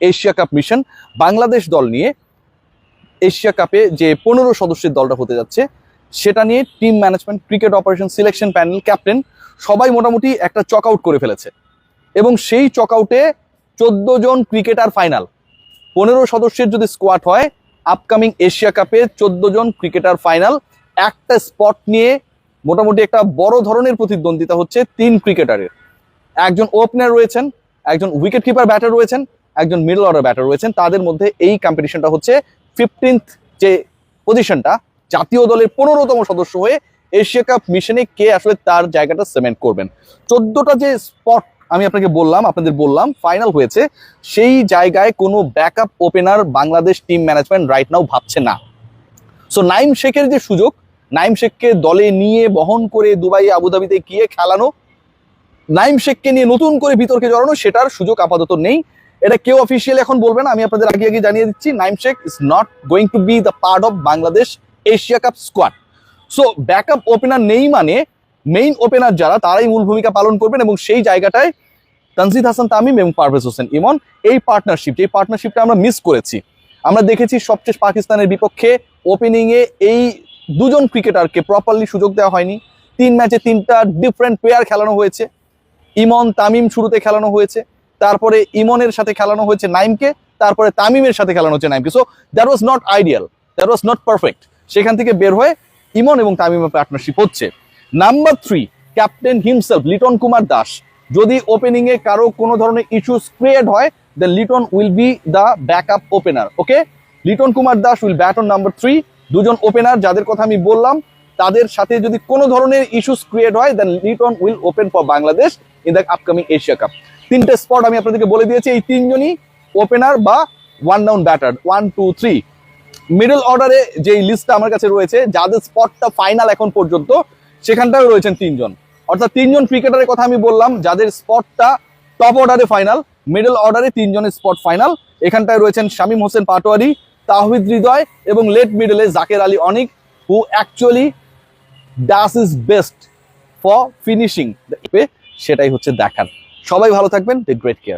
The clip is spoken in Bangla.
এশিয়া কাপ মিশন বাংলাদেশ দল নিয়ে এশিয়া কাপে যে 15 সদস্যের দলটা হতে যাচ্ছে সেটা নিয়ে team management, cricket operation, selection panel, captain সবাই মোটামুটি একটা চক আউট করে ফেলেছে এবং সেই চক আউটে 14 জন ক্রিকেটার ফাইনাল। 15 সদস্যের যদি স্কোয়াড হয় আপকামিং এশিয়া কাপে 14 জন ক্রিকেটার ফাইনাল। একটা স্পট নিয়ে মোটামুটি একটা বড় ধরনের প্রতিদ্বন্দ্বিতা হচ্ছে 3 ক্রিকেটারের। একজন ওপেনার রয়েছেন, একজন উইকেট কিপার ব্যাটার রয়েছেন, একজন মিডল অর্ডার ব্যাটার রয়েছেন। তাদের মধ্যে এই কম্পিটিশনটা হচ্ছে 15th যে পজিশনটা, জাতীয় দলের 15তম সদস্য হয়ে এশিয়া কাপ মিশনে কে আসলে তার জায়গাটা সিমেন্ট করবেন। 14টা যে স্পট আমি আপনাদের বললাম ফাইনাল হয়েছে, সেই জায়গায় কোনো backup opener Bangladesh team management right now ভাবছে না। সো নাইম শেখের যে সুযোগ, নাইম শেখকে দলে নিয়ে বহন করে দুবাই আবুধাবিতে গিয়ে খেলানো, নাইম শেখকে নিয়ে নতুন করে বিতর্কে জড়ানো, সেটার সুযোগ আপাতত নেই। এটা কেউ অফিসিয়ালি এখন বলবে না, আমি আপনাদের আগে জানিয়ে দিচ্ছি, Naim Sheikh is not going to B the part of Bangladesh Asia cup squad. So backup opener নেই মানে মেইন ওপেনার যারা তারাই মূল ভূমিকা পালন করবেন এবং সেই জায়গাটায় তানজিদ হাসান তামিম এবং পারভেজ হোসেন ইমন এই পার্টনারশিপটা আমরা মিস করেছি। আমরা দেখেছি সবচেয়ে পাকিস্তানের বিপক্ষে ওপেনিংয়ে এই দুজন ক্রিকেটারকে প্রপারলি সুযোগ দেওয়া হয়নি। 3 ম্যাচে 3টা ডিফারেন্ট প্লেয়ার খেলানো হয়েছে। ইমন তামিম শুরুতে খেলানো হয়েছে, তারপরে ইমনের সাথে খেলানো হয়েছে নাইমকে, তারপরে তামিমের সাথে খেলানো হচ্ছে নাইমকে। So that was not ideal, that was not perfect. সেখান থেকে বের হয়ে ইমন এবং তামিমের পার্টনারশিপ হচ্ছে। Number 3, captain himself Liton Kumar Das. যদি ওপেনিং এ কারো কোনো ধরনের ইস্যুস ক্রিয়েট হয় then Liton will be the backup opener. Okay, Liton Kumar Das will bat on number 3। দুজন ওপেনার যাদের কথা আমি বললাম তাদের সাথে যদি কোনো ধরনের ইস্যুস ক্রিয়েট হয় then Liton will open for Bangladesh in the upcoming Asia cup. 3টে স্পট আমি আপনাদেরকে বলে দিয়েছি, এই 3জনই ওপেনার বা 1 ডাউন ব্যাটার, 1, 2, 3। মিডল অর্ডারে যে লিস্টটা আমার কাছে রয়েছে যাদের স্পটটা ফাইনাল এখন পর্যন্ত, সেখানটাও রয়েছেন 3 জন। অর্থাৎ 3 জন ক্রিকেটারের কথা আমি বললাম যাদের স্পটটা টপ অর্ডারে ফাইনাল, মিডল অর্ডারে 3 জনের স্পট ফাইনাল। এখানটায় রয়েছেন শামীম হোসেন পাটোয়ারি, তাওহিদ হৃদয় এবং লেট মিডলে Jaker Ali Anik, who actually does is best for finishing. সেটাই হচ্ছে দেখার। সবাই ভালো থাকবেন, টেক গ্রেট কেয়ার।